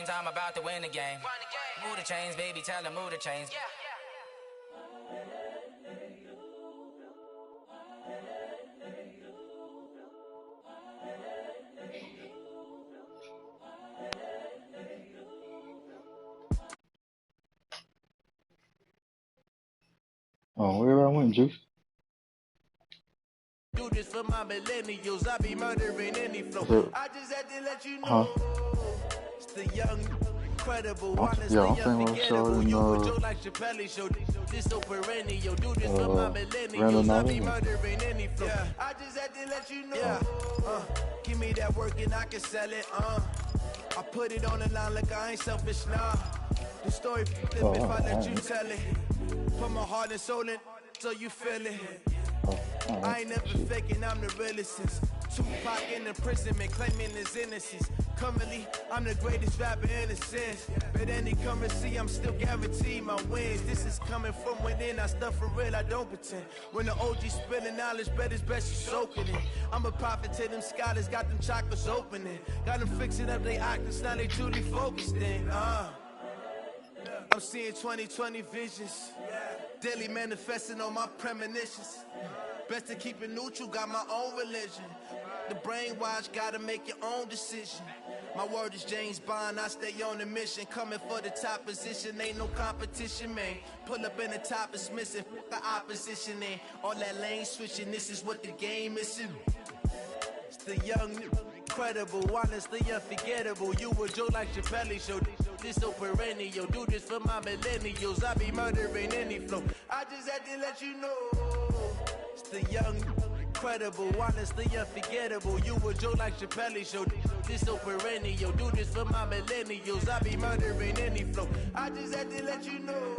games, I'm about to win the game. Move the chains, baby, tell them move the chains. Oh, where I went, Juice? Do this for my millennials. I be murdering any flow. I just had to let you know. It's the young, incredible, honest, the unforgettable. You would joke like Chappelle show. This so perennial. Do this for my millennials. I be murdering any flow. I just had to let you know. Give me that work and I can sell it. I put it on the line like I ain't selfish, nah. The story flip if I let you tell it. Put my heart and soul in so you feel it. I ain't never faking, I'm the realest since Tupac in imprisonment, claiming his innocence. Currently, I'm the greatest rapper in a sense. But any currency, I'm still guaranteed my wins. This is coming from within, I stuff for real, I don't pretend. When the OG spilling knowledge, bet it's best you soak it in. I'm a prophet to them scholars, got them chakras opening. Got them fixing up they octaves, now they truly focused in. I'm seeing 2020 visions. Daily manifesting on my premonitions. Best to keep it neutral, got my own religion. The brainwash, gotta make your own decision. My word is James Bond, I stay on the mission. Coming for the top position, ain't no competition, man. Pull up in the top, it's missing, the opposition in. All that lane switching, this is what the game is in. It's the young, incredible, honestly unforgettable. You would joke like Chappelle show. This so perennial. Do this for my millennials. I be murdering any flow. I just had to let you know. It's the young, incredible, honestly unforgettable. You would joke like Chappelle show. This so perennial. Do this for my millennials. I be murdering any flow. I just had to let you know.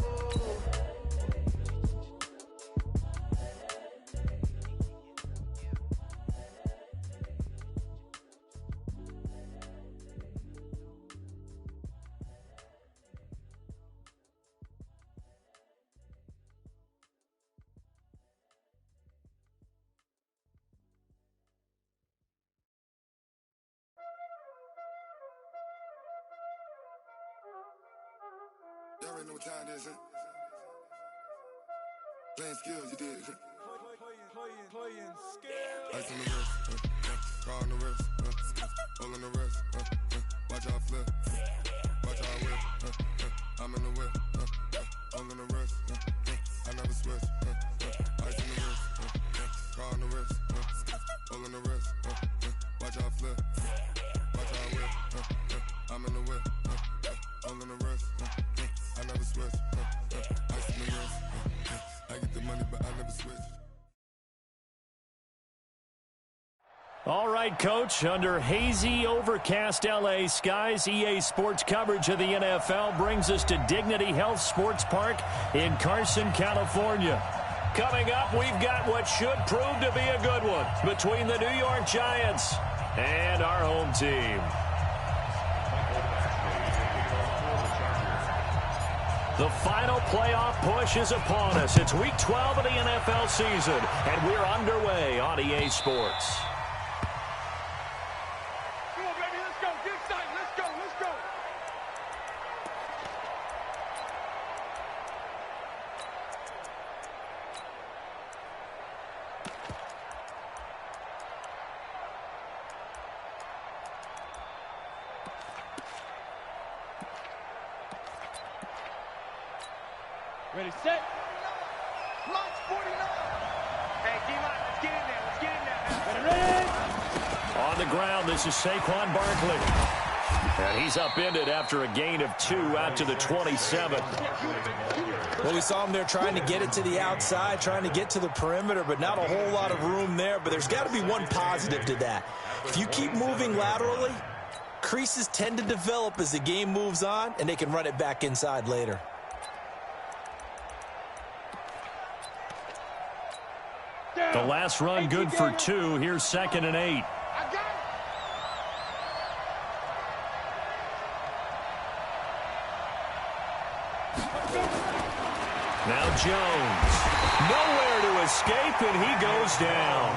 Y'all already know what time it is, huh? Playing skills, you did. Playing skills. Ice on the wrist, car on the wrist, hole in the wrist, watch out flip, watch out whip, I'm in the whip, hole in the wrist, I never switch, ice on the wrist, car on the wrist, hole in the wrist, watch out flip, watch out whip, I'm in the whip, hole in the wrist, I never switch, ice on the wrist, I get the money but I never switch. All right, Coach, under hazy, overcast L.A. skies, EA Sports coverage of the NFL brings us to Dignity Health Sports Park in Carson, California. Coming up, we've got what should prove to be a good one between the New York Giants and our home team. The final playoff push is upon us. It's Week 12 of the NFL season, and we're underway on EA Sports. Ready, set. Launch 49. Hey, D-line, let's get in there. Let's get in there. Ready? On the ground, this is Saquon Barkley. And he's upended after a gain of 2 out to the 27. Well, we saw him there trying to get it to the outside, trying to get to the perimeter, but not a whole lot of room there. But there's got to be one positive to that. If you keep moving laterally, creases tend to develop as the game moves on, and they can run it back inside later. The last run good for 2. Here's 2nd and 8. Now Jones. Nowhere to escape, and he goes down.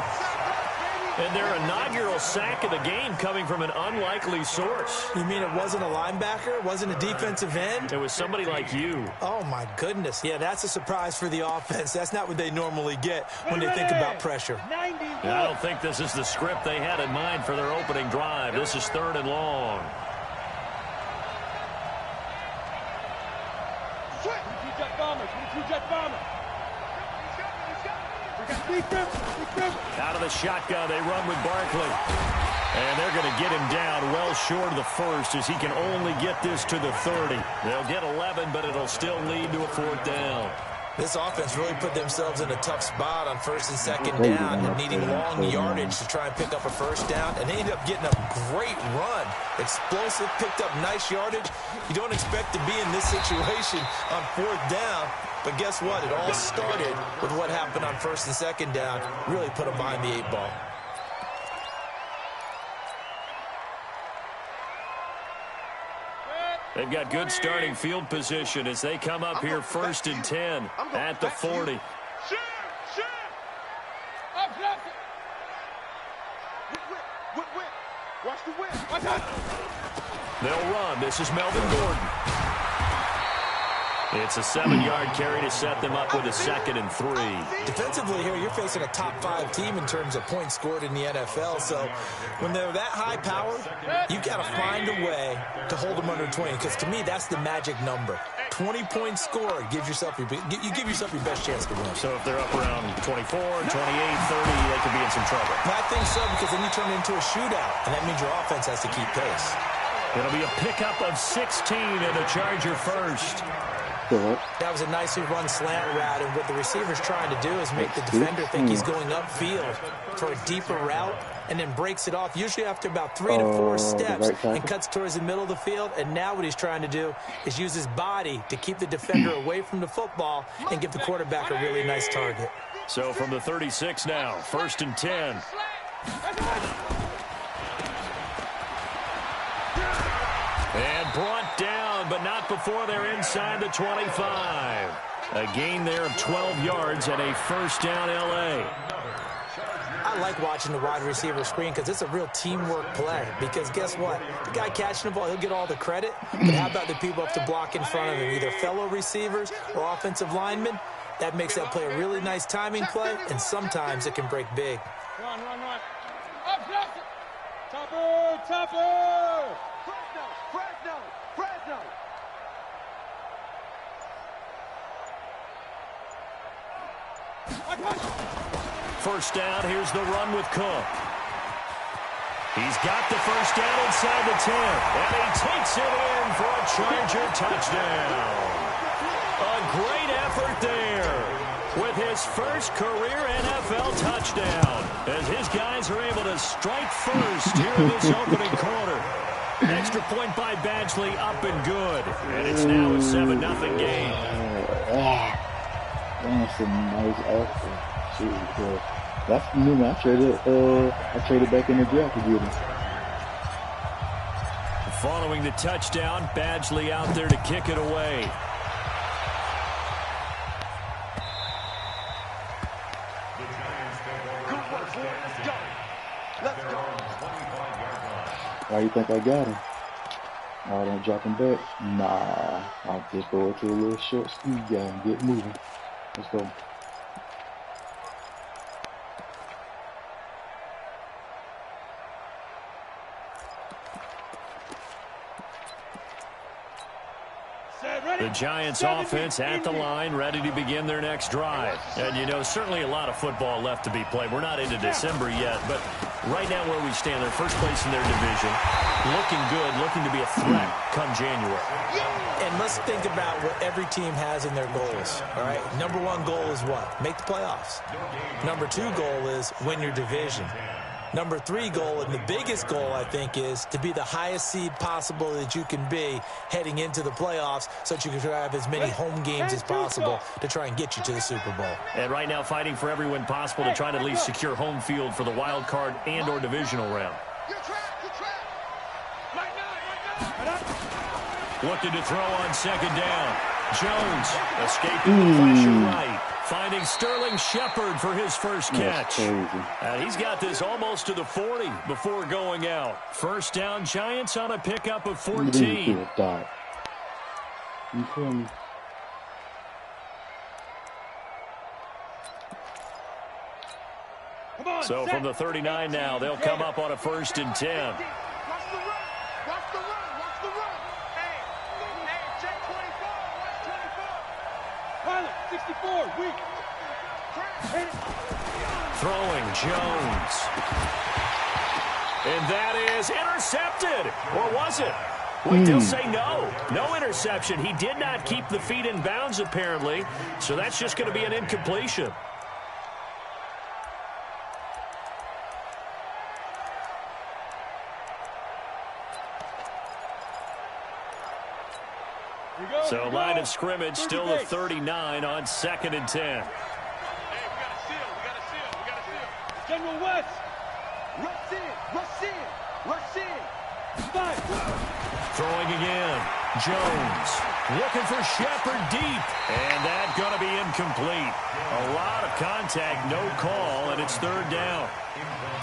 And their inaugural sack of the game coming from an unlikely source. You mean it wasn't a linebacker? It wasn't a defensive end? It was somebody like you. Oh, my goodness. Yeah, that's a surprise for the offense. That's not what they normally get when they think about pressure. Yeah, I don't think this is the script they had in mind for their opening drive. This is 3rd and long. Out of the shotgun, they run with Barkley. And they're going to get him down well short of the first as he can only get this to the 30. They'll get 11, but it'll still lead to a 4th down. This offense really put themselves in a tough spot on 1st and 2nd down and needing long yardage to try and pick up a 1st down. And they ended up getting a great run. Explosive, picked up nice yardage. You don't expect to be in this situation on 4th down. But guess what? It all started with what happened on 1st and 2nd down. Really put them behind the 8 ball. They've got good starting field position as they come up here 1st and 10 at the 40. They'll run. This is Melvin Gordon. It's a 7-yard carry to set them up with a 2nd and 3. Defensively here, you're facing a top 5 team in terms of points scored in the NFL. So when they're that high powered, you've got to find a way to hold them under 20. Because to me, that's the magic number. 20 points scored gives yourself you give yourself your best chance to win. So if they're up around 24, 28, 30, they could be in some trouble. I think so, because then you turn it into a shootout, and that means your offense has to keep pace. It'll be a pickup of 16 and a Charger first. That was a nicely run slant route, and what the receiver's trying to do is make the defender think he's going upfield for a deeper route, and then breaks it off, usually after about 3 to 4 steps, and cuts towards the middle of the field. And now what he's trying to do is use his body to keep the defender away from the football and give the quarterback a really nice target. So from the 36 now, 1st and 10. And brought down, but not before they're inside the 25. A gain there of 12 yards and a 1st down L.A. I like watching the wide receiver screen because it's a real teamwork play. Because guess what? The guy catching the ball, he'll get all the credit. But how about the people up to block in front of him, either fellow receivers or offensive linemen? That makes that play a really nice timing play, and sometimes it can break big. Run. Topper! Fresno! 1st down, here's the run with Cook. He's got the 1st down inside the 10, and he takes it in for a Charger touchdown. A great effort there with his first career NFL touchdown, as his guys are able to strike first here in this opening quarter. Extra point by Badgley, up and good. And it's now a 7-0 game. That's a nice effort. That's new. I traded back in the draft to get him. Following the touchdown, Badgley out there to kick it away. Why you think I got him? I don't drop him back. Nah, I'll just go into a little short speed guy and get moving. Let's go. The Giants offense at the line, ready to begin their next drive. And, you know, certainly a lot of football left to be played. We're not into December yet, but right now where we stand, they're first place in their division, looking good, looking to be a threat come January. And let's think about what every team has in their goals, all right? Number 1 goal is what? Make the playoffs. Number 2 goal is win your division. Number 3 goal, and the biggest goal, I think, is to be the highest seed possible that you can be heading into the playoffs so that you can have as many home games as possible to try and get you to the Super Bowl. And right now fighting for every win possible to try to at least secure home field for the wild card and or divisional round. Looking to throw on 2nd down. Jones escaping the pressure right. finding Sterling Shepard for his first catch. And he's got this almost to the 40 before going out. First down, Giants on a pickup of 14. You feel me? So from the 39 now, they'll come up on a 1st and 10. Throwing Jones. And that is intercepted. Or was it? Wait, they'll say no. No interception. He did not keep the feet in bounds, apparently. So that's just going to be an incompletion. So line of scrimmage, still the 39 on 2nd and 10. Hey, we got a seal. We got a seal. We got a seal. General West. Rush in. Rush in. Rush in. Five. Throwing again. Jones looking for Shepard deep. And that's going to be incomplete. A lot of contact, no call, and it's 3rd down.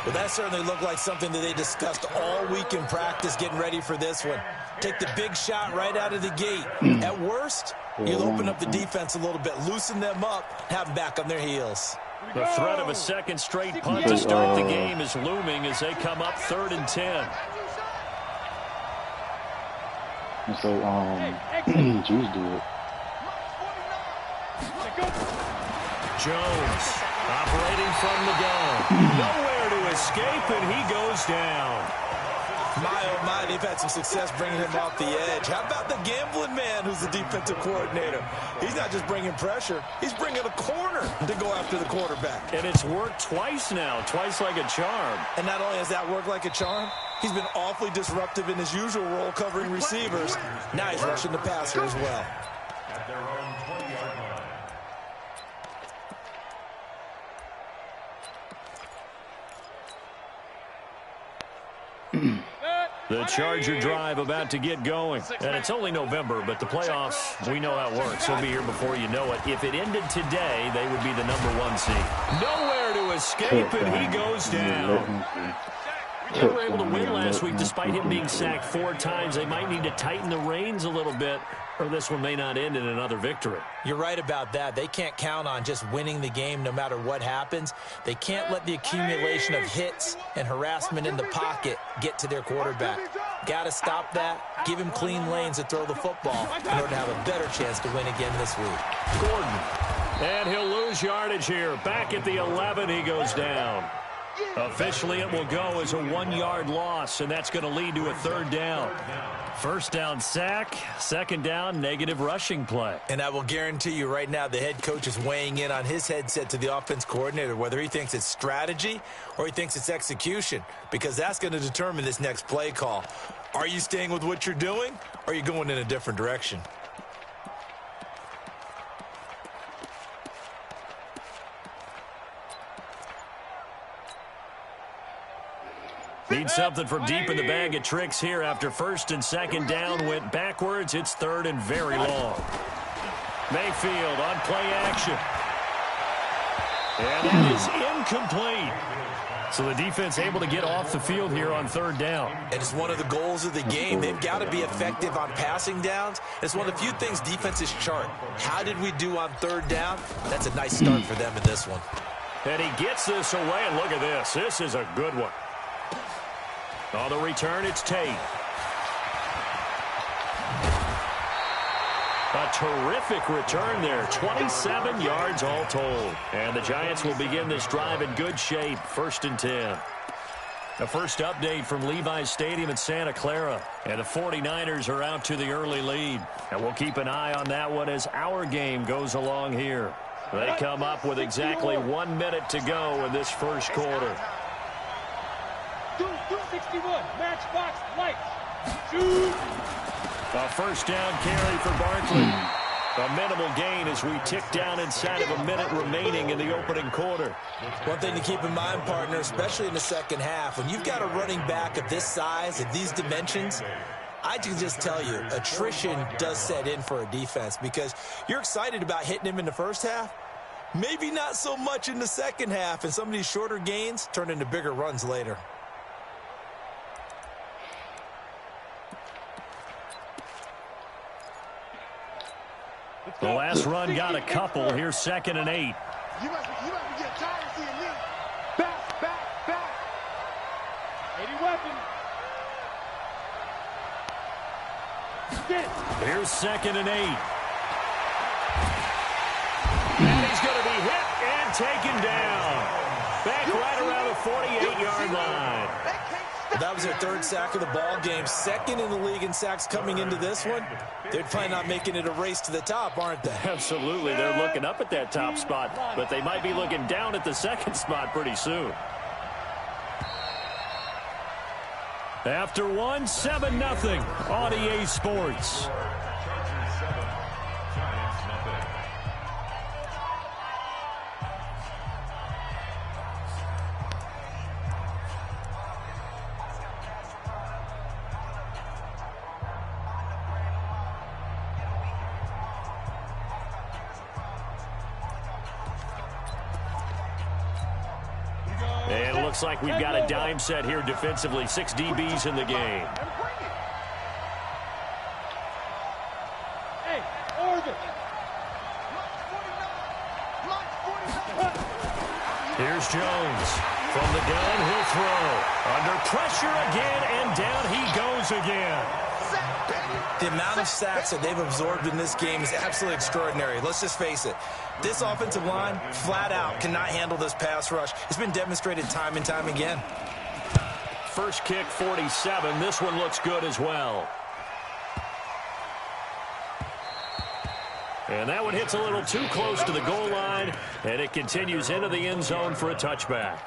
Well, that certainly looked like something that they discussed all week in practice getting ready for this one. Take the big shot right out of the gate. At worst, you'll open up the defense a little bit, loosen them up, have them back on their heels. The threat of a second straight punt to start the game is looming as they come up 3rd and 10. So, Juice do it. Jones operating from the gun. Nowhere to escape, and he goes down. My, oh my, they've had some success bringing him off the edge. How about the gambling man who's the defensive coordinator? He's not just bringing pressure. He's bringing a corner to go after the quarterback. And it's worked twice now, twice like a charm. And not only has that worked like a charm, he's been awfully disruptive in his usual role covering receivers. Now he's rushing the passer as well. At their own 20-yard line. The Charger drive about to get going. And it's only November, but the playoffs, we know how it works. They'll be here before you know it. If it ended today, they would be the #1 seed. Nowhere to escape, and he goes down. They were able to win last week despite him being sacked 4 times. They might need to tighten the reins a little bit, or this one may not end in another victory. You're right about that. They can't count on just winning the game no matter what happens. They can't let the accumulation of hits and harassment in the pocket get to their quarterback. Got to stop that, give him clean lanes to throw the football in order to have a better chance to win again this week. Gordon, and he'll lose yardage here. Back at the 11, he goes down. Officially, it will go as a 1-yard loss, and that's going to lead to a 3rd down. First down sack, 2nd down negative rushing play. And I will guarantee you right now the head coach is weighing in on his headset to the offense coordinator, whether he thinks it's strategy or he thinks it's execution, because that's going to determine this next play call. Are you staying with what you're doing, or are you going in a different direction? Need something from deep in the bag of tricks here after 1st and 2nd down went backwards. It's 3rd and very long. Mayfield on play action. And that is incomplete. So the defense able to get off the field here on 3rd down. And it's one of the goals of the game. They've got to be effective on passing downs. It's one of the few things defenses chart. How did we do on 3rd down? That's a nice start for them in this one. And he gets this away, and look at this. This is a good one. On the return, it's Tate. A terrific return there. 27 yards all told. And the Giants will begin this drive in good shape. 1st and 10. The first update from Levi's Stadium in Santa Clara. And the 49ers are out to the early lead. And we'll keep an eye on that one as our game goes along here. They come up with exactly 1 minute to go in this first quarter. 261, matchbox lights. Shoot. A first down carry for Barkley. A minimal gain as we tick down inside of a minute remaining in the opening quarter. One thing to keep in mind, partner, especially in the second half, when you've got a running back of this size, of these dimensions, I can just tell you, attrition does set in for a defense because you're excited about hitting him in the first half. Maybe not so much in the second half, and some of these shorter gains turn into bigger runs later. The last run got a couple. Here's 2nd and 8. You must be getting tired of seeing me. Back. 80 weapon. Here's 2nd and 8. And he's going to be hit and taken down. Back right around the 48-yard line. That was their 3rd sack of the ball game. 2nd in the league in sacks coming into this one. They're planning on making it a race to the top, aren't they? Absolutely. They're looking up at that top spot, but they might be looking down at the 2nd spot pretty soon. After 1, 7-0 on EA Sports. Chargers 7, Giants nothing. And it looks like we've got a dime set here defensively. 6 DBs in the game. Hey, Oregon. Here's Jones. From the gun, he'll throw. Under pressure again, and down he goes again. The amount of sacks that they've absorbed in this game is absolutely extraordinary. Let's just face it. This offensive line, flat out, cannot handle this pass rush. It's been demonstrated time and time again. First kick, 47. This one looks good as well. And that one hits a little too close to the goal line, and it continues into the end zone for a touchback.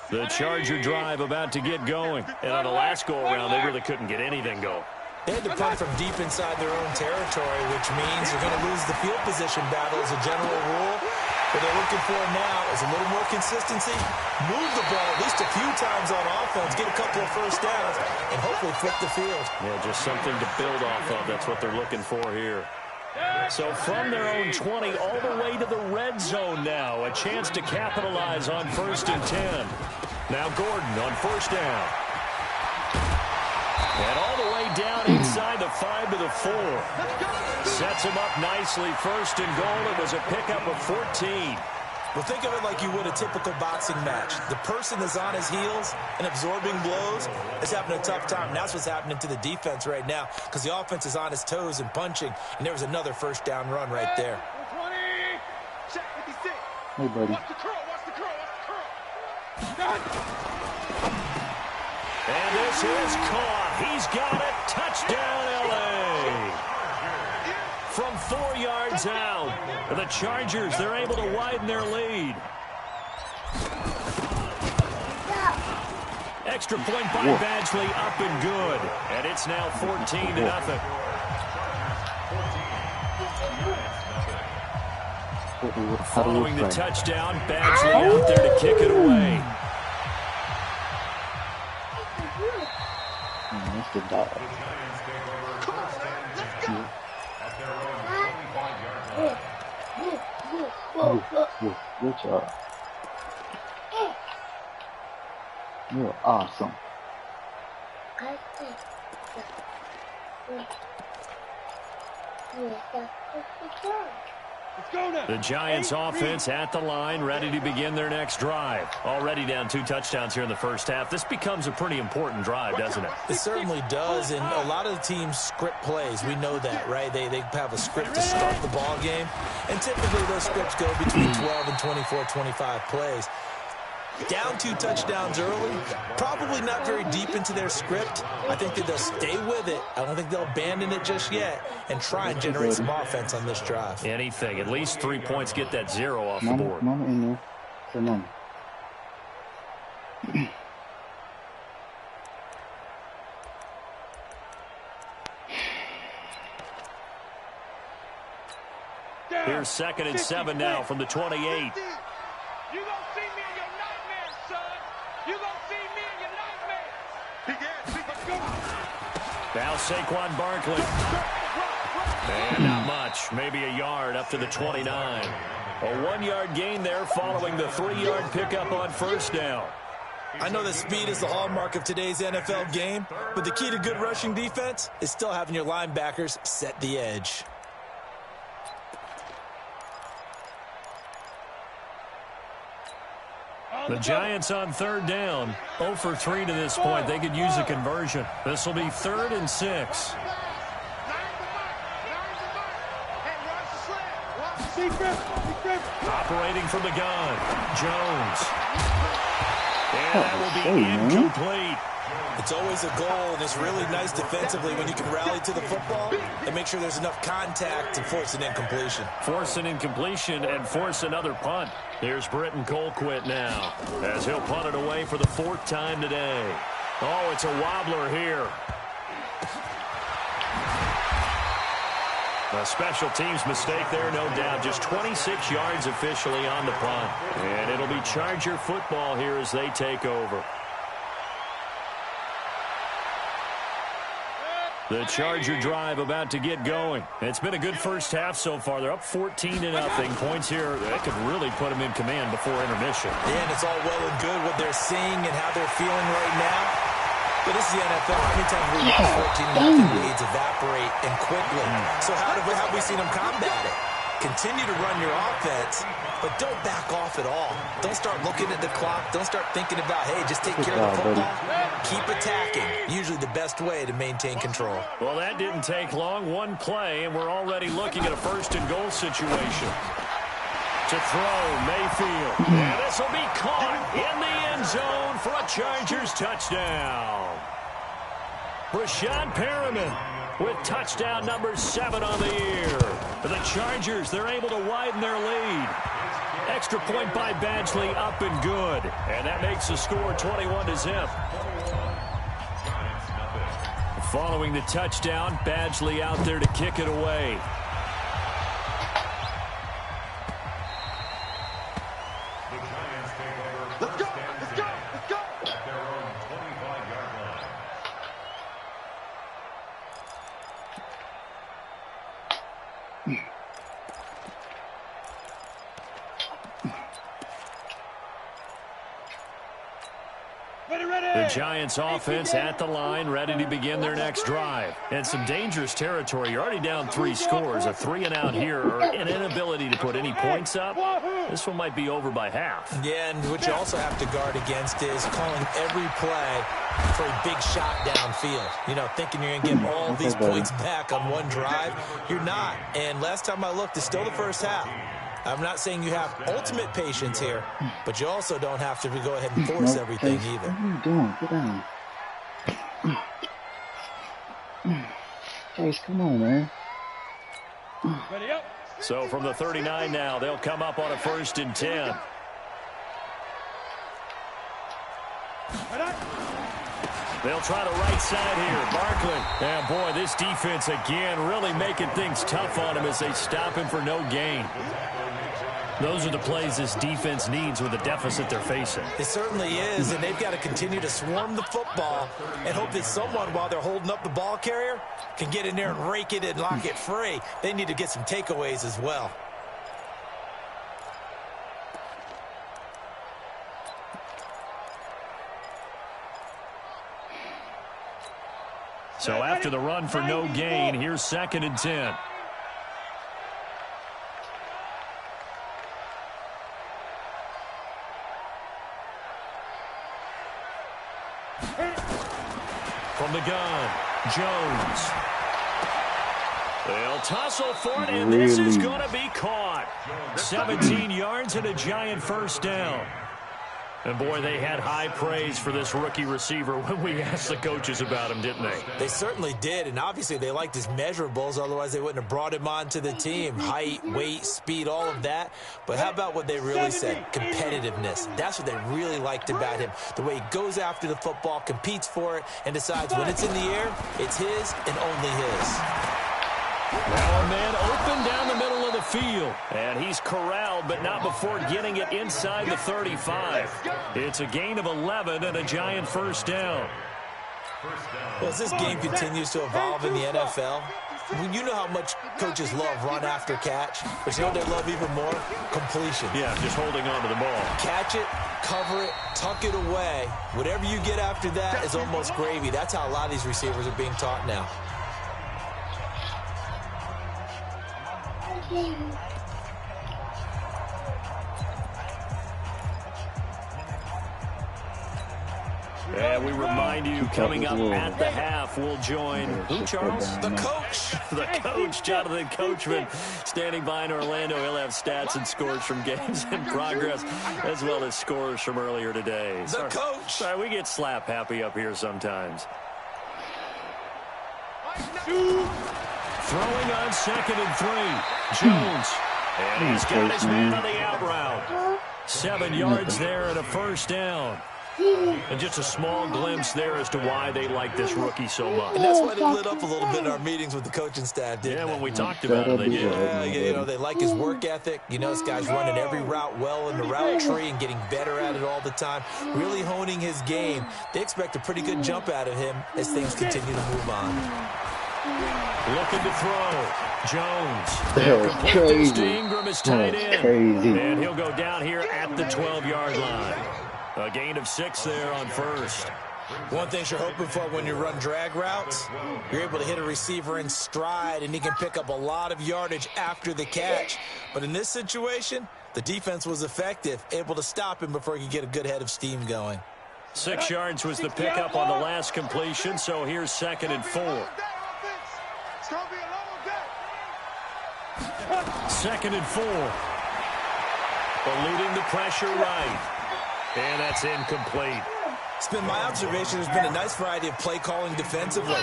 The Charger drive about to get going. And on the last go-around, they really couldn't get anything going. They had to punt from deep inside their own territory, which means they're going to lose the field position battle as a general rule. What they're looking for now is a little more consistency, move the ball at least a few times on offense, get a couple of first downs, and hopefully flip the field. Yeah, just something to build off of. That's what they're looking for here. So from their own 20 all the way to the red zone now. A chance to capitalize on 1st and 10. Now Gordon on 1st down. And all the way down inside the 5 to the 4. Sets him up nicely. 1st and goal. It was a pickup of 14. Well, think of it like you would a typical boxing match. The person is on his heels and absorbing blows is having a tough time. And that's what's happening to the defense right now because the offense is on his toes and punching, and there was another 1st down run right there. Hey, buddy. Watch the curl. And this is caught. He's got it. Touchdown, L.A. From 4 yards out, the Chargers, they're able to widen their lead. Extra point by Badgley, up and good. And it's now 14-0. Following the touchdown, Badgley out there to kick it away. That's the dog. Good job. You're awesome. The Giants offense at the line, ready to begin their next drive. Already down 2 touchdowns here in the first half. This becomes a pretty important drive, doesn't it? It certainly does, and a lot of the teams script plays. We know that, right? They have a script to start the ball game, and typically those scripts go between 12 and 24, 25 plays. Down 2 touchdowns early, probably not very deep into their script. I think that they'll stay with it. I don't think they'll abandon it just yet and try and generate some offense on this drive. Anything. At least 3 points, get that 0 off the board. Mama in there. Say mama. Here's 2nd and 7 now from the 28. You gonna see me in your nightmares, son. You gonna see me in your nightmares. He Now Saquon Barkley. And not much. Maybe a yard up to the 29. A 1-yard gain there following the 3-yard pickup on first down. I know that speed is the hallmark of today's NFL game, but the key to good rushing defense is still having your linebackers set the edge. The Giants on third down. 0 for 3 to this point. They could use a conversion. This will be 3rd and 6. Operating from the gun. Jones. And that will be incomplete. It's always a goal, and it's really nice defensively when you can rally to the football and make sure there's enough contact to force an incompletion. Force an incompletion and force another punt. Here's Britton Colquitt now as he'll punt it away for the 4th time today. Oh, it's a wobbler here. A special teams mistake there, no doubt. Just 26 yards officially on the punt. And it'll be Charger football here as they take over. The Charger drive about to get going. It's been a good first half so far. They're up 14-0. Points here that could really put them in command before intermission. Yeah, and it's all well and good what they're seeing and how they're feeling right now. But this is the NFL. How many times we watch 14-0 leads evaporate and quickly? So how have we seen them combat it? Continue to run your offense, but don't back off at all. Don't start looking at the clock. Don't start thinking about, hey, just take care of the football. Keep attacking. Usually the best way to maintain control. Well, that didn't take long. One play, and we're already looking at a 1st and goal situation. To throw, Mayfield. And this will be caught in the end zone for a Chargers touchdown. Brashad Perriman with touchdown number 7 on the year. For the Chargers, they're able to widen their lead. Extra point by Badgley, up and good. And that makes the score 21-0. Following the touchdown, Badgley out there to kick it away. Let's go, let's go, let's go. At their own 25-yard line. The Giants offense at the line, ready to begin their next drive. And some dangerous territory. You're already down 3 scores. A 3-and-out here, or an inability to put any points up. This one might be over by half. Yeah, and what you also have to guard against is calling every play for a big shot downfield. You know, thinking you're going to get all these points back on one drive. You're not. And last time I looked, it's still the first half. I'm not saying you have ultimate patience here, but you also don't have to go ahead and force everything either. What are you doing? Get down. Chase, come on, man. Ready up. So from the 39 now, they'll come up on a 1st and 10. They'll try the right side here. Barkley. And boy, this defense again really making things tough on him as they stop him for no gain. Those are the plays this defense needs with the deficit they're facing. It certainly is, and they've got to continue to swarm the football and hope that someone, while they're holding up the ball carrier, can get in there and rake it and lock it free. They need to get some takeaways as well. So after the run for no gain, here's 2nd and 10. From the gun, Jones. They'll tussle for it, and this is going to be caught. 17 yards and a Giant 1st down. And, boy, they had high praise for this rookie receiver when we asked the coaches about him, didn't they? They certainly did, and obviously they liked his measurables. Otherwise, they wouldn't have brought him onto the team. Height, weight, speed, all of that. But how about what they really said? Competitiveness. That's what they really liked about him. The way he goes after the football, competes for it, and decides when it's in the air, it's his and only his. Now a man open down the middle of the field. And he's corralled, but not before getting it inside the 35. It's a gain of 11 and a Giant 1st down. Well, as this game continues to evolve in the NFL, you know how much coaches love run after catch, but you know what they love even more? Completion. Yeah, just holding on to the ball. Catch it, cover it, tuck it away. Whatever you get after that is almost gravy. That's how a lot of these receivers are being taught now. And we remind you, coming up at the half, we'll join who, Charles? The coach. The coach, Jonathan Coachman, standing by in Orlando. He'll have stats and scores from games in progress, as well as scores from earlier today. The coach. Sorry, we get slap happy up here sometimes. Throwing on 2nd and 3. Jones. And he's got his man on the out route. 7 yards there and a first down. And just a small glimpse there as to why they like this rookie so much. And that's why they lit up a little bit in our meetings with the coaching staff, didn't they? When we talked about it, they did. You know, they like his work ethic. You know, this guy's running every route well in the route tree and getting better at it all the time, really honing his game. They expect a pretty good jump out of him as things continue to move on. Looking to throw. Jones. That was crazy. Ingram is tight end. Crazy. And he'll go down here at the 12-yard line. A gain of 6 there on first. One thing you're hoping for when you run drag routes, you're able to hit a receiver in stride, and he can pick up a lot of yardage after the catch. But in this situation, the defense was effective, able to stop him before he could get a good head of steam going. 6 yards was the pickup on the last completion, so here's 2nd and 4. 2nd and 4. Eluding the pressure right. And that's incomplete. It's been my observation there's been a nice variety of play calling defensively.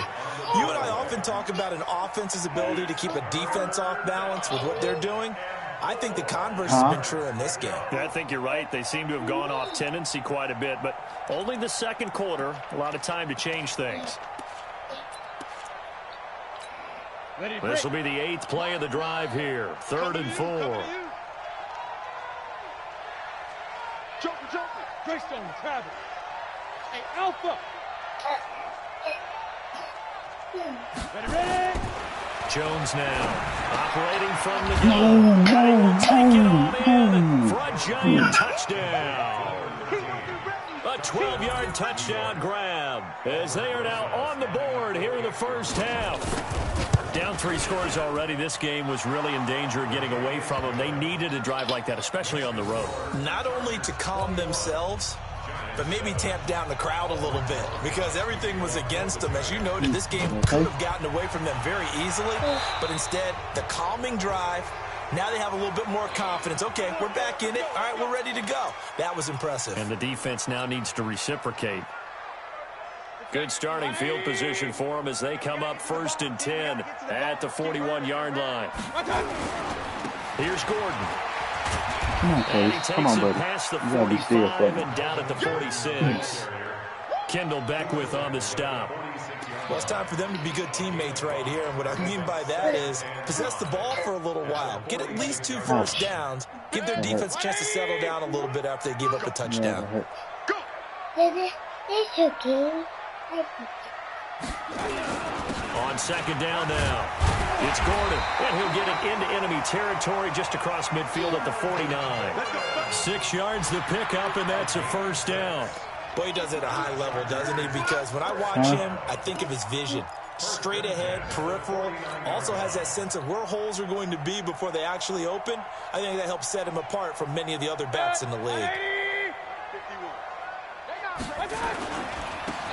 You and I often talk about an offense's ability to keep a defense off balance with what they're doing. I think the converse has been true in this game. I think you're right. They seem to have gone off tendency quite a bit, but only the second quarter, a lot of time to change things. This will be the 8th play of the drive here. 3rd and 4. Joker. Greystone, Travis. Hey, Alpha. Ready. Jones now operating from the gun. Take it on in for a giant touchdown. A 12-yard touchdown grab as they are now on the board here in the first half. Down 3 scores already. This game was really in danger of getting away from them. They needed a drive like that, especially on the road. Not only to calm themselves, but maybe tamp down the crowd a little bit because everything was against them. As you noted, this game could have gotten away from them very easily, but instead, the calming drive, now they have a little bit more confidence. Okay, we're back in it. All right, we're ready to go. That was impressive. And the defense now needs to reciprocate. Good starting field position for them as they come up 1st and 10 at the 41-yard line. Here's Gordon. Come on, Case. Come on, buddy. Past the You gotta be still 45 and down at the 46. Kendall Beckwith on the stop. Well, it's time for them to be good teammates right here. And what I mean by that is possess the ball for a little while. Get at least 2 first downs. Give their defense a chance to settle down a little bit after they give up a touchdown. It's okay. On 2nd down now, it's Gordon, and he'll get it into enemy territory just across midfield at the 49. 6 yards the pickup, and that's a first down. Boy, he does it at a high level, doesn't he? Because when I watch him, I think of his vision. Straight ahead, peripheral, also has that sense of where holes are going to be before they actually open. I think that helps set him apart from many of the other backs in the league.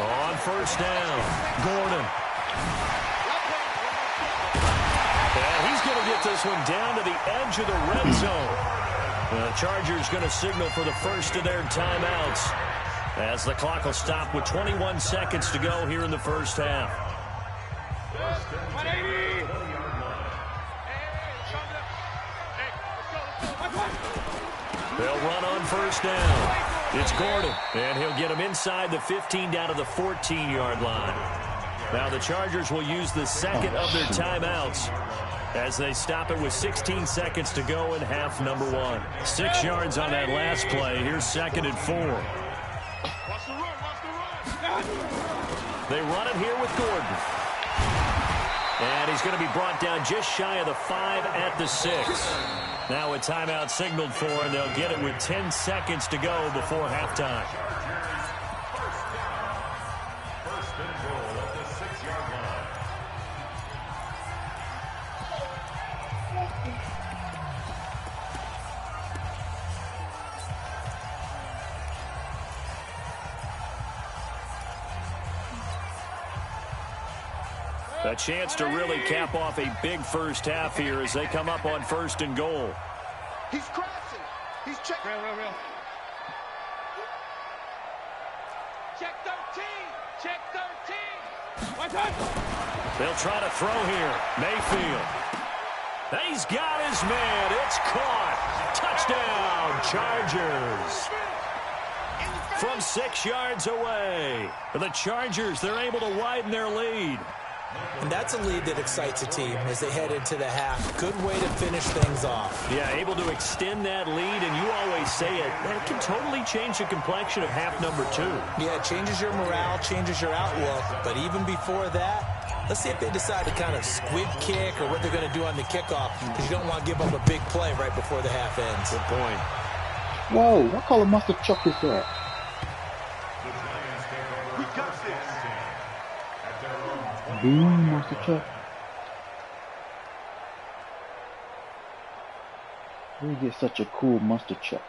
On 1st down, Gordon. And he's going to get this one down to the edge of the red zone. The Chargers going to signal for the first of their timeouts as the clock will stop with 21 seconds to go here in the first half. They'll run on 1st down. It's Gordon, and he'll get him inside the 15 down to the 14-yard line. Now the Chargers will use the second of their timeouts as they stop it with 16 seconds to go in half number 1. 6 yards on that last play. Here's 2nd and 4. They run it here with Gordon. And he's going to be brought down just shy of the 5 at the 6. Now a timeout signaled for, and they'll get it with 10 seconds to go before halftime. First and goal at the 6-yard line. A chance to really cap off a big first half here as they come up on first and goal. He's crashing. He's checking. Real. Check 13. Check 13. One time. They'll try to throw here. Mayfield. He's got his man. It's caught. Touchdown, Chargers. From 6 yards away. For the Chargers, they're able to widen their lead. And that's a lead that excites a team as they head into the half. Good way to finish things off. Yeah, able to extend that lead, and you always say it, that can totally change the complexion of half number 2. Yeah, it changes your morale, changes your outlook. But even before that, let's see if they decide to kind of squib kick or what they're going to do on the kickoff, because you don't want to give up a big play right before the half ends. Good point. Whoa, what color mustard chuck is that? We got this. Boom, mustard chuck. Where do you get such a cool mustard chuck?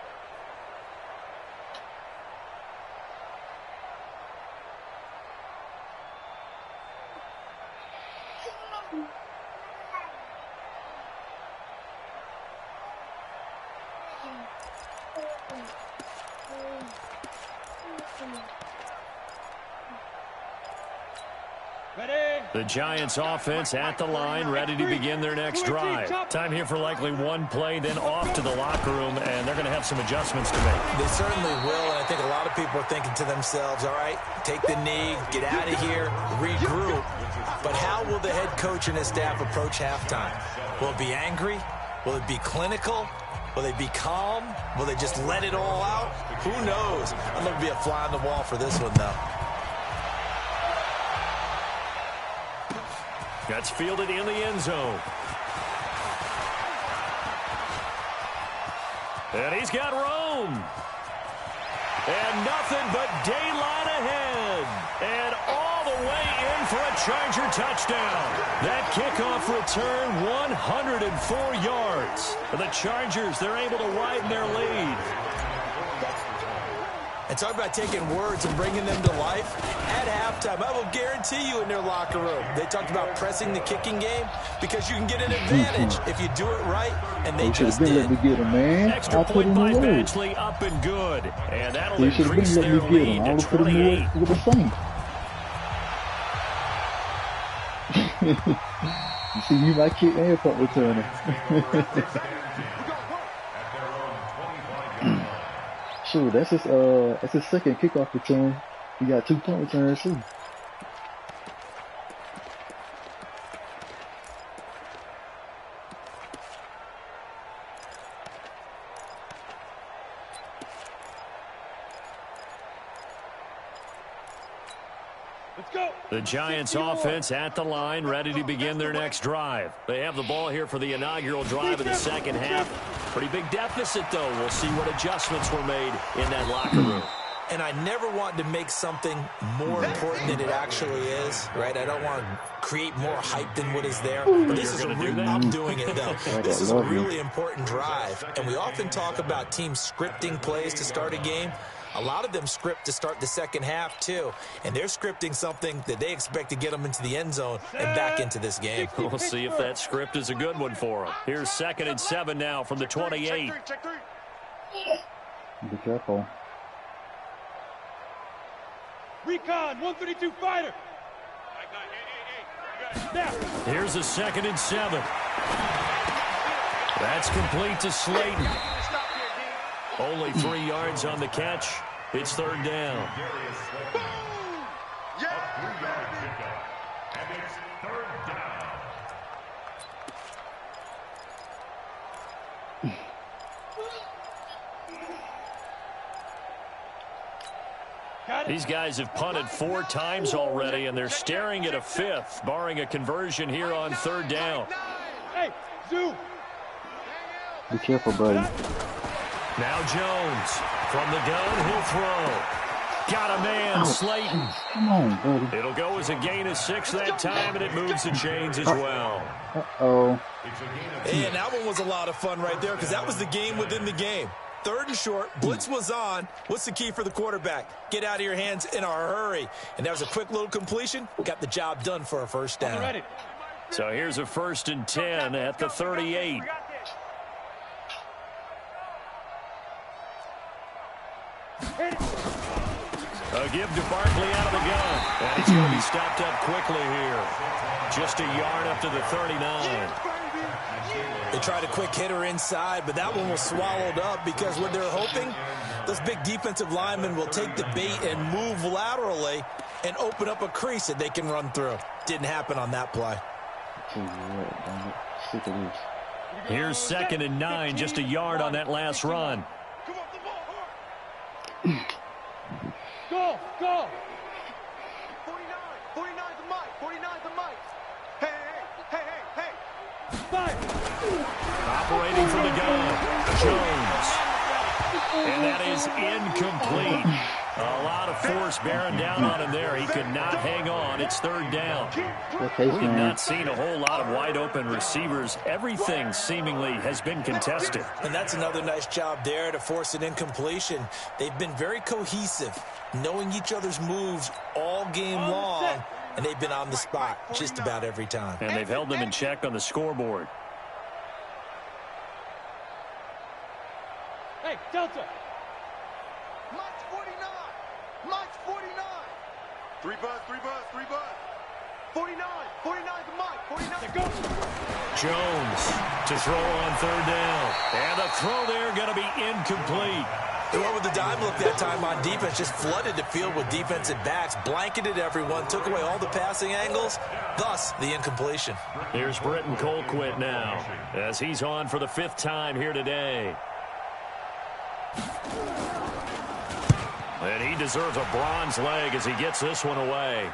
The Giants offense at the line, ready to begin their next drive. Time here for likely one play, then off to the locker room, and they're going to have some adjustments to make. They certainly will, and I think a lot of people are thinking to themselves, all right, take the knee, get out of here, regroup. But how will the head coach and his staff approach halftime? Will it be angry? Will it be clinical? Will they be calm? Will they just let it all out? Who knows? I'd love to be a fly on the wall for this one, though. Gets fielded in the end zone. And he's got Rome. And nothing but daylight ahead. And all the way in for a Charger touchdown. That kickoff return, 104 yards. For the Chargers, they're able to widen their lead. And talk about taking words and bringing them to life. At halftime, I will guarantee you in their locker room, they talked about pressing the kicking game because you can get an advantage if you do it right, and they just did. Let me get him, man. Extra point by Badgley, up and good. And that'll increase their lead to 28. With the same. You see, you might kick and punt returner. Sure, that's his second kickoff return. He got 2 punt returns too. The Giants offense at the line, ready to begin their next drive. They have the ball here for the inaugural drive of the second half. Pretty big deficit, though. We'll see what adjustments were made in that locker room. And I never want to make something more important than it actually is, right? I don't want to create more hype than what is there. But this is I'm doing it, though. This is a really important drive. And we often talk about teams scripting plays to start a game. A lot of them script to start the second half, too. And they're scripting something that they expect to get them into the end zone and back into this game. We'll see if that script is a good one for them. Here's 2nd and 7 now from the 28. Be careful. Recon, 132 fighter. Here's a 2nd and 7. That's complete to Slayton. Only 3 yards on the catch. It's 3rd down. A 3-yard pickup. And it's 3rd down. These guys have punted 4 times already, and they're staring at a 5th, barring a conversion here on 3rd down. Be careful, buddy. Now Jones from the gun, he'll throw. Got a man, Slayton. Come on, buddy. It'll go as a gain of 6 that time, and it moves the chains as well. Uh-oh. And that one was a lot of fun right there because that was the game within the game. 3rd and short, blitz was on. What's the key for the quarterback? Get out of your hands in a hurry. And that was a quick little completion. Got the job done for a 1st down. So here's a 1st and 10 at the 38. A give to Barkley out of the gun. And he's going to be stopped up quickly here. Just a yard up to the 39. They tried a quick hitter inside, but that one was swallowed up because what they're hoping, those big defensive linemen will take the bait and move laterally and open up a crease that they can run through. Didn't happen on that play. Here's 2nd and 9, just a yard on that last run. Go, go. 49 the mic, 49 the mic. Hey. Fire. Operating from the gun, Jones. And that is incomplete. A lot of force bearing down on him there. He could not hang on. It's 3rd down. We've not seen a whole lot of wide open receivers. Everything seemingly has been contested. And that's another nice job there to force an incompletion. They've been very cohesive, knowing each other's moves all game long, and they've been on the spot just about every time. And they've held them in check on the scoreboard. Hey, Delta. Mike's 49. Mike's 49. 3 buzz. 49 the mic. 49. Go. Jones to throw on 3rd down. And the throw there going to be incomplete. They went with the dime look that time on defense, just flooded the field with defensive backs, blanketed everyone, took away all the passing angles, thus the incompletion. Here's Britton Colquitt now, as he's on for the 5th time here today. And he deserves a bronze leg as he gets this one away.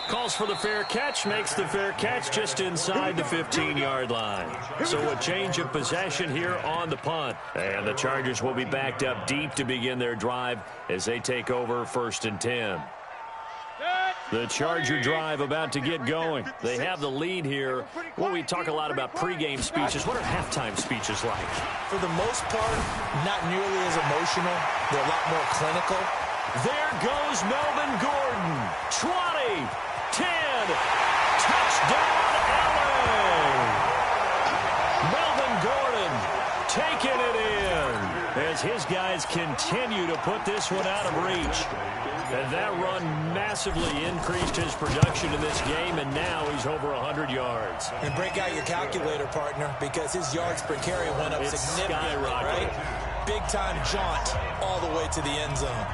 Calls for the fair catch, makes the fair catch just inside the 15-yard line. So a change of possession here on the punt. And the Chargers will be backed up deep to begin their drive as they take over 1st and 10. The Charger drive about to get going. They have the lead here. Well, we talk a lot about pregame speeches. What are halftime speeches like? For the most part, not nearly as emotional. They're a lot more clinical. There goes Melvin Gordon. 20, 10, touchdown LA. Melvin Gordon taking it in as his guys continue to put this one out of reach. And that run massively increased his production in this game, and now he's over 100 yards. And break out your calculator, partner, because his yards per carry went up significantly, right? Big-time jaunt all the way to the end zone.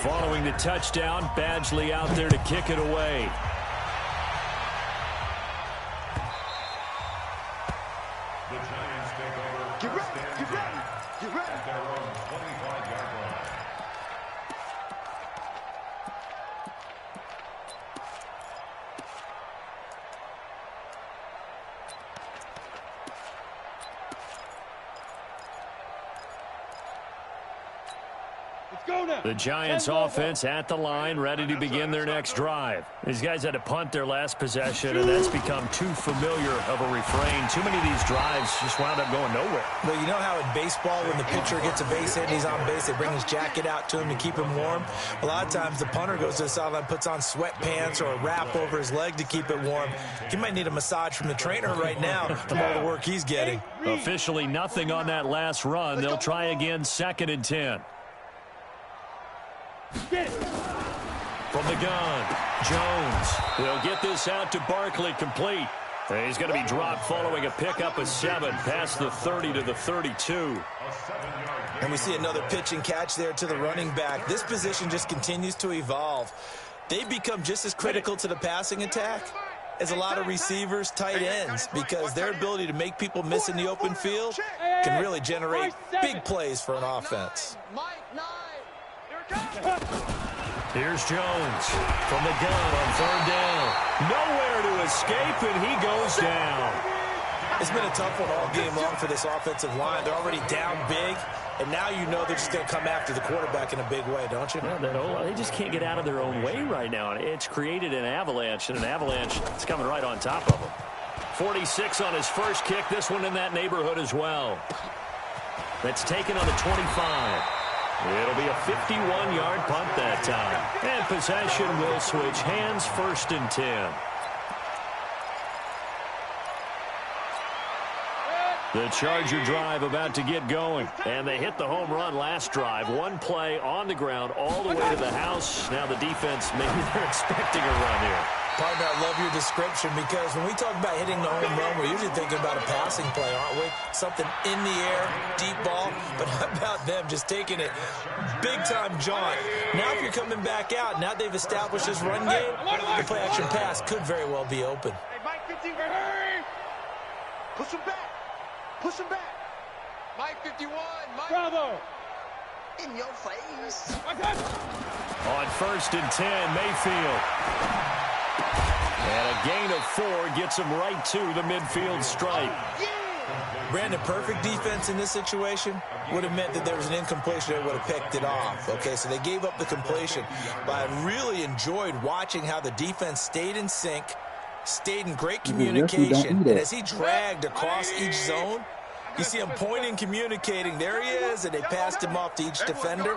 Following the touchdown, Badgley out there to kick it away. The Giants take over. Get ready. At their own 25-yard line. The Giants offense at the line, ready to begin their next drive. These guys had to punt their last possession, and that's become too familiar of a refrain. Too many of these drives just wound up going nowhere. But you know how in baseball, when the pitcher gets a base hit and he's on base, they bring his jacket out to him to keep him warm? A lot of times the punter goes to the sideline, puts on sweatpants or a wrap over his leg to keep it warm. He might need a massage from the trainer right now from all the work he's getting. Officially nothing on that last run. They'll try again, 2nd and 10. From the gun, Jones. They'll get this out to Barkley, complete. And he's going to be dropped following a pickup of 7 past the 30 to the 32. And we see another pitch and catch there to the running back. This position just continues to evolve. They become just as critical to the passing attack as a lot of receivers, tight ends, because their ability to make people miss in the open field can really generate big plays for an offense. Here's Jones from the gun on 3rd down. Nowhere to escape, and he goes down. It's been a tough one all game long for this offensive line. They're already down big, and now you know they're just going to come after the quarterback in a big way, don't you? Yeah, they just can't get out of their own way right now. It's created an avalanche, and an avalanche is coming right on top of them. 46 on his first kick. This one in that neighborhood as well. That's taken on the 25. It'll be a 51-yard punt that time. And possession will switch hands, 1st and 10. The Charger drive about to get going. And they hit the home run last drive. One play on the ground all the way to the house. Now the defense, maybe they're expecting a run here. Partner, I love your description because when we talk about hitting the home run, we're usually thinking about a passing play, aren't we? Something in the air, deep ball. But how about them just taking it big-time jaunt? Now if you're coming back out, now they've established this run game, the play-action pass could very well be open. Hey, Mike 15, hurry! Push him back. Push him back. Mike 51, Mike. Bravo. In your face. On 1st and 10, Mayfield. And a gain of 4 gets him right to the midfield stripe. Brandon, perfect defense in this situation would have meant that there was an incompletion. They would have picked it off. Okay, so they gave up the completion. But I really enjoyed watching how the defense stayed in sync, stayed in great communication. And as he dragged across each zone, you see him pointing, communicating. There he is, and they passed him off to each defender.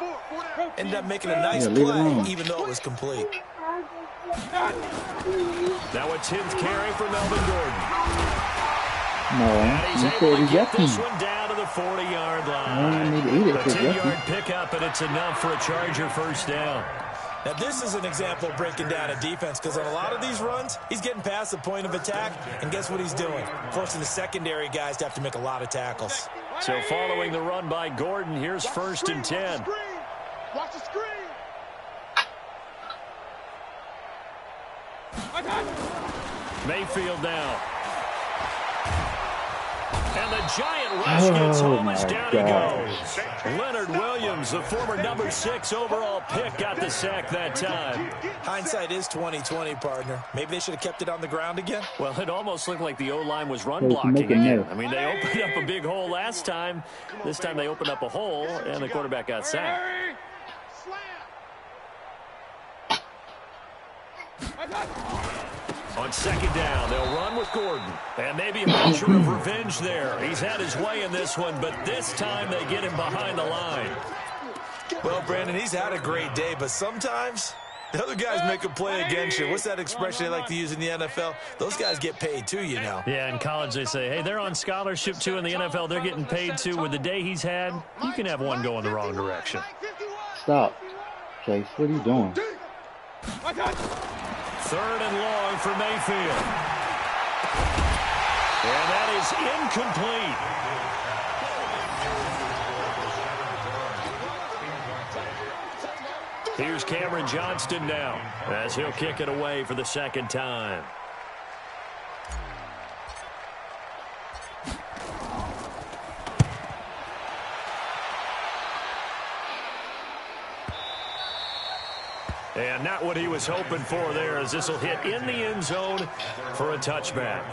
Ended up making a nice play, even though it was complete. Now a 10th carry for Melvin Gordon. No, And he's able to get this one down to the 40-yard line. A 10-yard pickup, and it's enough for a Charger 1st down. Now, this is an example of breaking down a defense because on a lot of these runs, he's getting past the point of attack, and guess what he's doing? Forcing the secondary guys to have to make a lot of tackles. So following the run by Gordon, here's 1st and 10. Watch the screen. Mayfield now. And the giant rush gets home as down he goes. Leonard Williams, the former number 6 overall pick, got the sack that time. Hindsight is 20/20, partner. Maybe they should have kept it on the ground again. Well, it almost looked like the O-line was run blocking again. I mean, they opened up a big hole last time. This time they opened up a hole, and the quarterback got sacked. On 2nd down, they'll run with Gordon. And maybe a measure of revenge there. He's had his way in this one, but this time they get him behind the line. Well, Brandon, he's had a great day, but sometimes the other guys make a play against you. What's that expression they like to use in the NFL? Those guys get paid too, you know. Yeah, in college they say, hey, they're on scholarship too. In the NFL, they're getting paid too. With the day he's had, you can have one go in the wrong direction. Stop. Chase, what are you doing? 3rd and long for Mayfield. And that is incomplete. Here's Cameron Johnston now as he'll kick it away for the 2nd time. And not what he was hoping for there, as this will hit in the end zone for a touchback.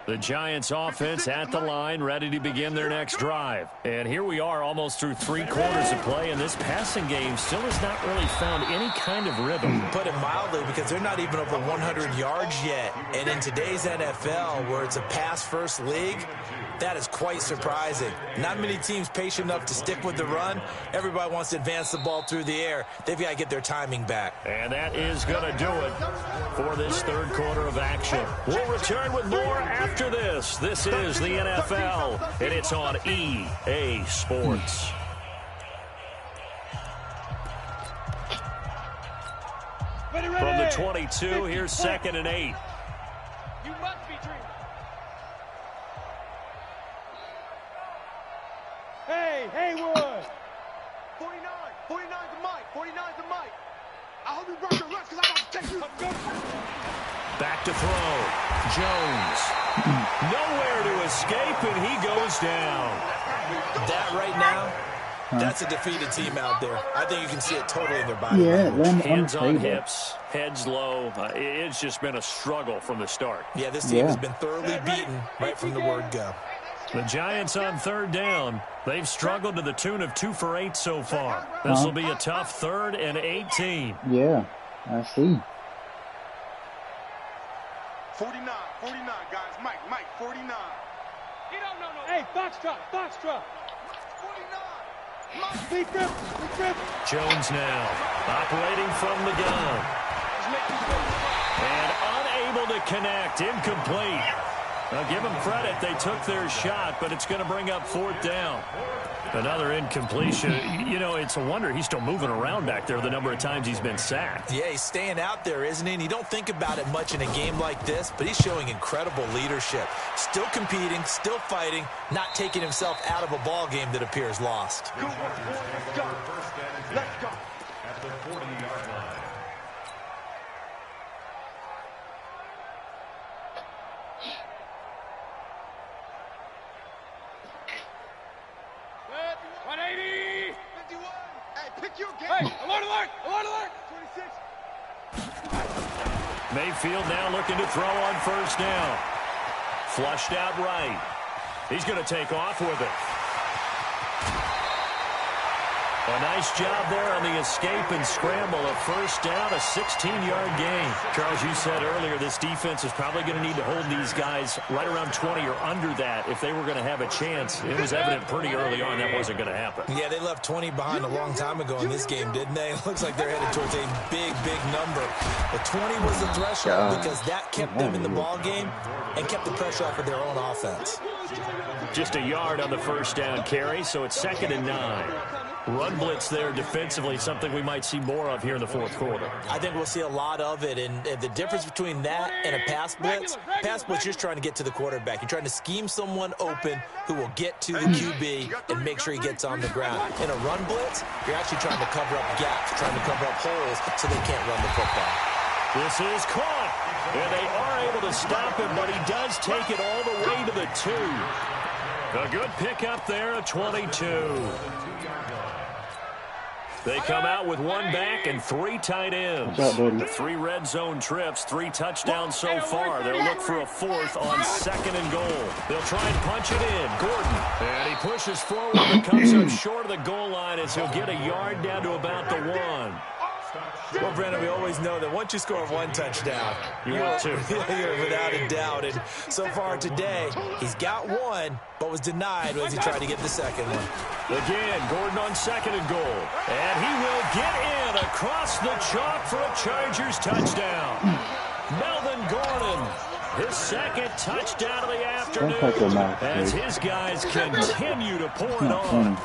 The Giants offense at the line, ready to begin their next drive. And here we are almost through 3 quarters of play, and this passing game still has not really found any kind of rhythm. Put it mildly, because they're not even over 100 yards yet. And in today's NFL, where it's a pass-first league, that is quite surprising. Not many teams patient enough to stick with the run. Everybody wants to advance the ball through the air. They've got to get their timing back. And that is going to do it for this 3rd quarter of action. We'll return with more after this. This is the NFL, and it's on EA Sports. From the 22, here's 2nd and 8. You must be dreaming. Hey, Haywood. 49 to Mike. 49 to Mike. I Back to throw. Jones. Nowhere to escape, and he goes down. That right now, that's a defeated team out there. I think you can see it totally in their body. Yeah, hands on hips, heads low. It's just been a struggle from the start. Yeah, this team has been thoroughly beaten right from the word go. The Giants on third down. They've struggled to the tune of 2 for 8 so far. This will be a tough 3rd and 18. Yeah, I see. 49, guys. Mike, 49. You don't know. Hey, Foxtrot. 49. Big grip. Jones now operating from the gun. And unable to connect. Incomplete. Now give them credit. They took their shot, but it's going to bring up 4th down. Another incompletion. You know, it's a wonder he's still moving around back there the number of times he's been sacked. Yeah, he's staying out there, isn't he? And you don't think about it much in a game like this, but he's showing incredible leadership. Still competing, still fighting, not taking himself out of a ball game that appears lost. Good work, boys. Let's go. At the 40-yard line. Mayfield now looking to throw on first down. Flushed out right. He's going to take off with it. A nice job there on the escape and scramble. A first down, a 16-yard gain. Charles, you said earlier this defense is probably going to need to hold these guys right around 20 or under that if they were going to have a chance. It was evident pretty early on that wasn't going to happen. Yeah, they left 20 behind a long time ago in this game, didn't they? It looks like they're headed towards a big number. But 20 was the threshold because that kept them in the ball game and kept the pressure off of their own offense. Just a yard on the first down carry, so it's 2nd and 9. Run blitz there defensively, something we might see more of here in the 4th quarter. I think we'll see a lot of it, and the difference between that and a pass blitz, you're just trying to get to the quarterback. You're trying to scheme someone open who will get to the QB and make sure he gets on the ground. In a run blitz, you're actually trying to cover up gaps, trying to cover up holes so they can't run the football. This is caught, and they are able to stop him, but he does take it all the way to the 2. A good pickup there, a 22. They come out with 1 back and 3 tight ends. The 3 red zone trips, 3 touchdowns so far. They'll look for a 4th on 2nd and goal. They'll try and punch it in. Gordon. And he pushes forward but comes up short of the goal line as he'll get a yard down to about the 1. Well, Brandon, we always know that once you score 1 touchdown, you're without a doubt. And so far today, he's got 1, but was denied as he tried to get the 2nd one. Again, Gordon on 2nd and goal. And he will get in across the chalk for a Chargers touchdown. Melvin Gordon, his 2nd touchdown of the afternoon as his guys continue to pour it on.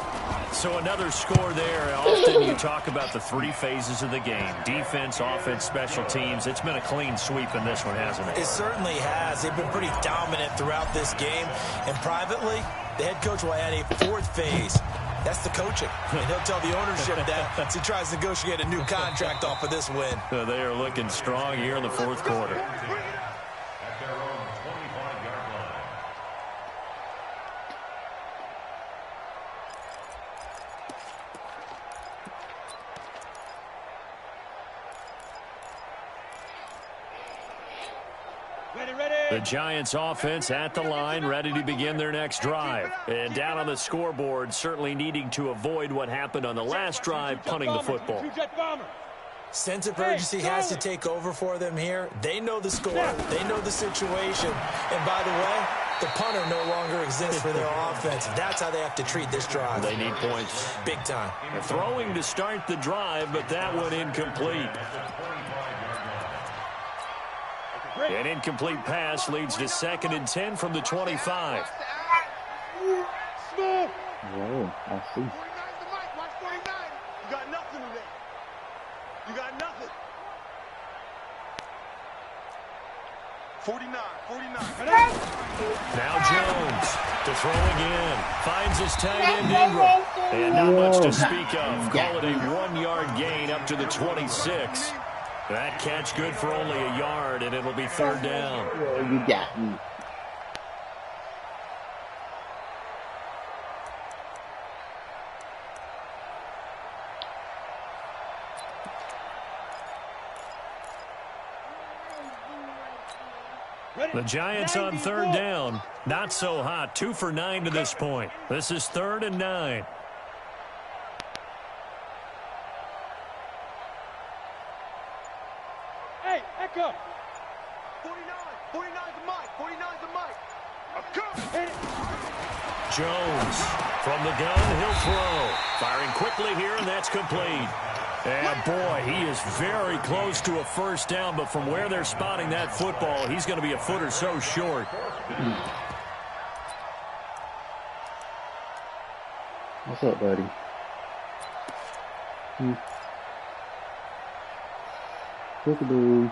So another score there. Often you talk about the 3 phases of the game. Defense, offense, special teams. It's been a clean sweep in this one, hasn't it? It certainly has. They've been pretty dominant throughout this game. And privately, the head coach will add a 4th phase. That's the coaching. And he'll tell the ownership that as he tries to negotiate a new contract off of this win. They are looking strong here in the 4th quarter. At their own 25-yard line. The Giants offense at the line, ready to begin their next drive. And down on the scoreboard, certainly needing to avoid what happened on the last drive, punting the football. Sense of urgency has to take over for them here. They know the score. They know the situation. And by the way, the punter no longer exists for their offense. That's how they have to treat this drive. They need points. Big time. Throwing to start the drive, but that one incomplete. An incomplete pass leads to 2nd and 10 from the 25. Whoa, I see. You got nothing today. You got nothing. 49. Now Jones to throw again. Finds his tight end Ingram. And not much to speak of. Call it a 1-yard gain up to the 26. That catch good for only a yard, and it'll be third down. You got me. The Giants on third down. Not so hot. 2 for 9 to this point. This is 3rd and 9. Hey, Echo. 49's the mic. 49's the mic. Jones from the gun. He'll throw. Firing quickly here, and that's complete. And, boy, he is very close to a first down, but from where they're spotting that football, he's going to be a foot or so short. What's up, buddy? Cook-a-doo.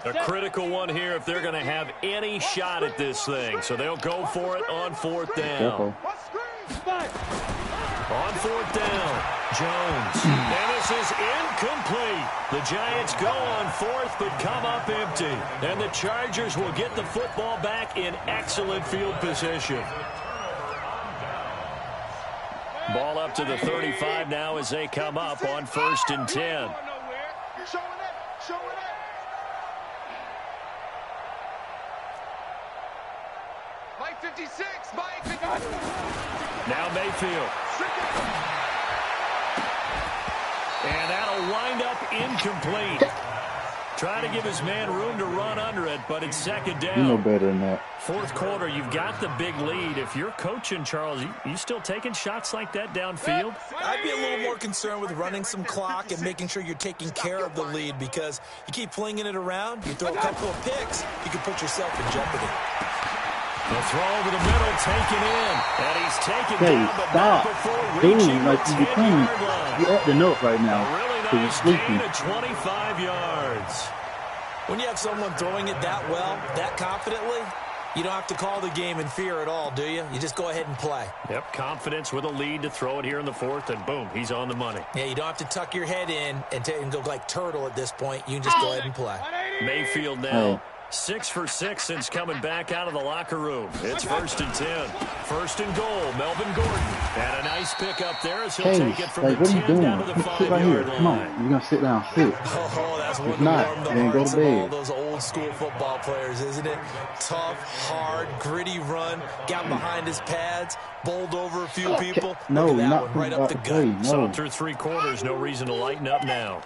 A critical one here if they're going to have any shot at this thing. So they'll go for it on 4th down. On 4th down, Jones. And this is incomplete. The Giants go on 4th but come up empty. And the Chargers will get the football back in excellent field position. Ball up to the 35 now as they come up on 1st and 10. Mike 56, Mike 56. Now Mayfield. And that'll wind up incomplete. Trying to give his man room to run under it, but it's 2nd down. You know better than that. 4th quarter, you've got the big lead. If you're coaching, Charles, you still taking shots like that downfield? I'd be a little more concerned with running some clock and making sure you're taking care of the lead, because you keep flinging it around, you throw a couple of picks, you can put yourself in jeopardy. The throw over the middle, taken in. And he's taken down, but stop. not before Dude, reaching like the you 10-yard line. You're acting up right now. A really nice gain of 25 yards. When you have someone throwing it that well, that confidently, you don't have to call the game in fear at all, do you? You just go ahead and play. Yep, confidence with a lead to throw it here in the 4th, and boom, he's on the money. Yeah, you don't have to tuck your head in and go like turtle at this point. You can just go ahead and play. Mayfield now. 6 for 6 since coming back out of the locker room. It's 1st and 10. 1st and goal, Melvin Gordon. And a nice pick up there as he'll take it from the 10 down to the 5-yard line. Come on, you're going to sit down. Sit. Oh, that's one if of not, then go to bed. all those old school football players, isn't it? Tough, hard, gritty run. Got behind his pads, bowled over a few people. No, Look at that not one, right up the gut. No. So through 3 quarters, no reason to lighten up now.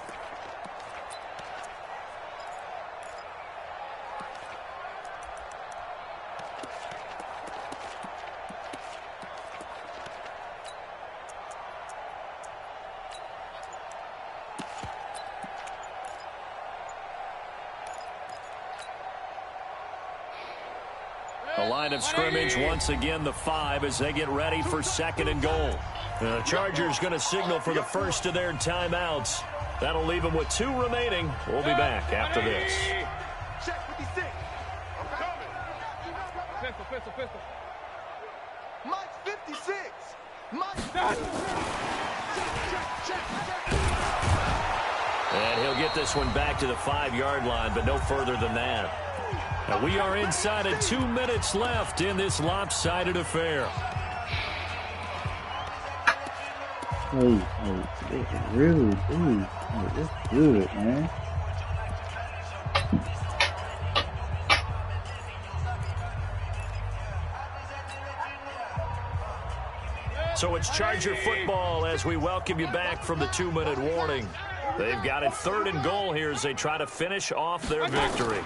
The line of scrimmage, once again, the 5 as they get ready for 2nd and goal. The Chargers going to signal for the first of their timeouts. That'll leave them with 2 remaining. We'll be back after this. Check 56. I'm coming. Pistol. Mike 56. Mike. Check. And he'll get this one back to the 5-yard line, but no further than that. Now we are inside of 2 minutes left in this lopsided affair. Hey, really, dude. That's good, man. So it's Charger football as we welcome you back from the 2-minute warning. They've got it 3rd and goal here as they try to finish off their victory.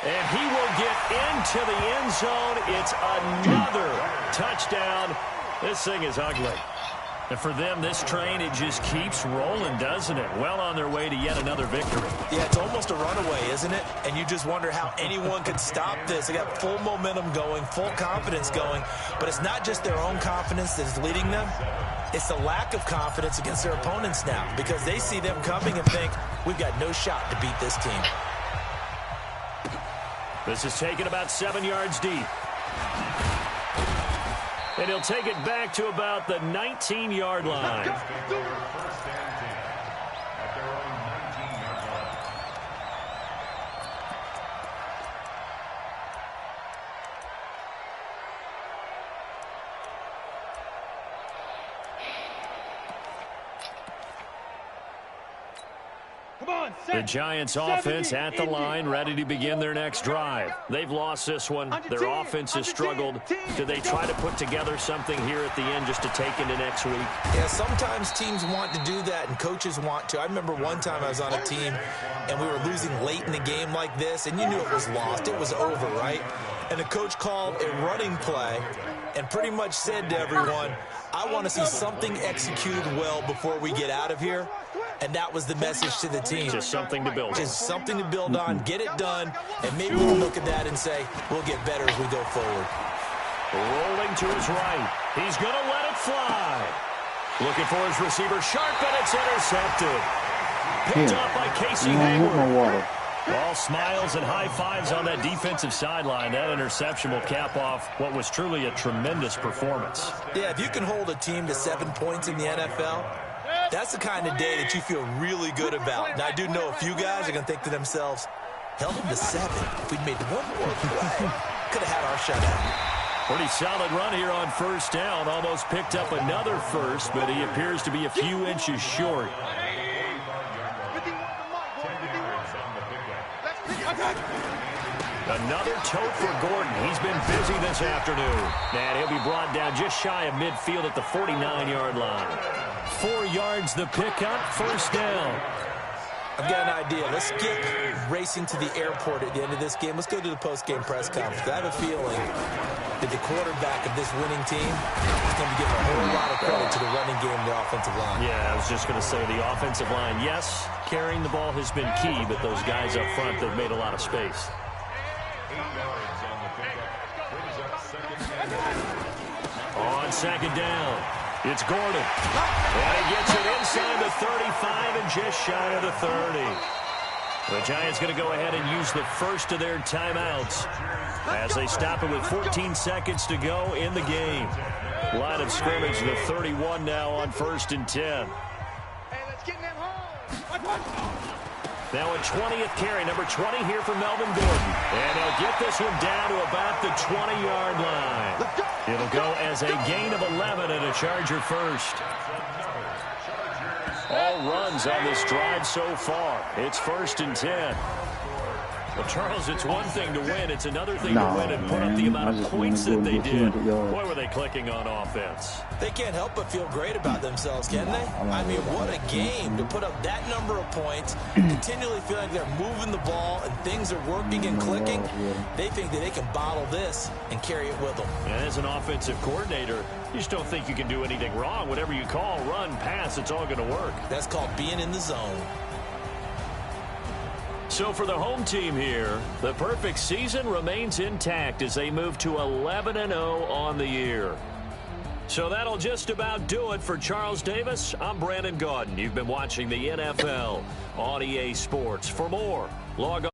And he will get into the end zone. It's another touchdown. This thing is ugly. And for them, this train, it just keeps rolling, doesn't it? Well on their way to yet another victory. Yeah, it's almost a runaway, isn't it? And you just wonder how anyone could stop this. They got full momentum going, full confidence going. But it's not just their own confidence that is leading them. It's the lack of confidence against their opponents now because they see them coming and think, we've got no shot to beat this team. This is taken about 7 yards deep. And he'll take it back to about the 19-yard line. First and 10 at their own 19-yard line. The Giants offense at the line, ready to begin their next drive. They've lost this one. Their offense has struggled. Do they try to put together something here at the end just to take into next week? Yeah, sometimes teams want to do that and coaches want to. I remember one time I was on a team and we were losing late in the game like this, and you knew it was lost. It was over, right? And the coach called a running play and pretty much said to everyone, I want to see something executed well before we get out of here. And that was the message to the team. Just something to build on. Just something to build on, get it done, and maybe we'll look at that and say, we'll get better as we go forward. Rolling to his right. He's going to let it fly. Looking for his receiver, sharp, and it's intercepted. Picked up by Casey Hayward. All smiles and high fives on that defensive sideline. That interception will cap off what was truly a tremendous performance. Yeah, if you can hold a team to 7 points in the NFL, that's the kind of day that you feel really good about. Now, I do know a few guys are going to think to themselves, held them to 7. If we'd made one more play, could have had our shutout. Pretty solid run here on first down. Almost picked up another first, but he appears to be a few inches short. Another tote for Gordon. He's been busy this afternoon. And he'll be brought down just shy of midfield at the 49-yard line. 4 yards the pickup, first down. I've got an idea. Let's get racing to the airport at the end of this game. Let's go to the post-game press conference. I have a feeling that the quarterback of this winning team is going to be giving a whole lot of credit to the running game and the offensive line. Yeah, I was just going to say the offensive line, yes, carrying the ball has been key, but those guys up front, they've made a lot of space. 8 yards on the pickup. Brings up second down. On second down, it's Gordon. And he gets it inside the 35 and just shy of the 30. The Giants going to go ahead and use the first of their timeouts as they stop it with 14 seconds to go in the game. Line of scrimmage, the 31 now on 1st and 10. Now a 20th carry, number 20 here for Melvin Gordon. And they'll get this one down to about the 20-yard line. It'll go as a gain of 11 and a Charger first. All runs on this drive so far. It's 1st and 10. Well, Charles, it's one thing to win. It's another thing to win and put up the amount of points that they did. Boy, were they clicking on offense. They can't help but feel great about themselves, can they? I mean, what a game to put up that number of points, continually feeling like they're moving the ball and things are working and clicking. They think that they can bottle this and carry it with them. And as an offensive coordinator, you just don't think you can do anything wrong. Whatever you call, run, pass, it's all going to work. That's called being in the zone. So for the home team here, the perfect season remains intact as they move to 11-0 on the year. So that'll just about do it for Charles Davis. I'm Brandon Gaudin. You've been watching the NFL on EA Sports. For more, log on.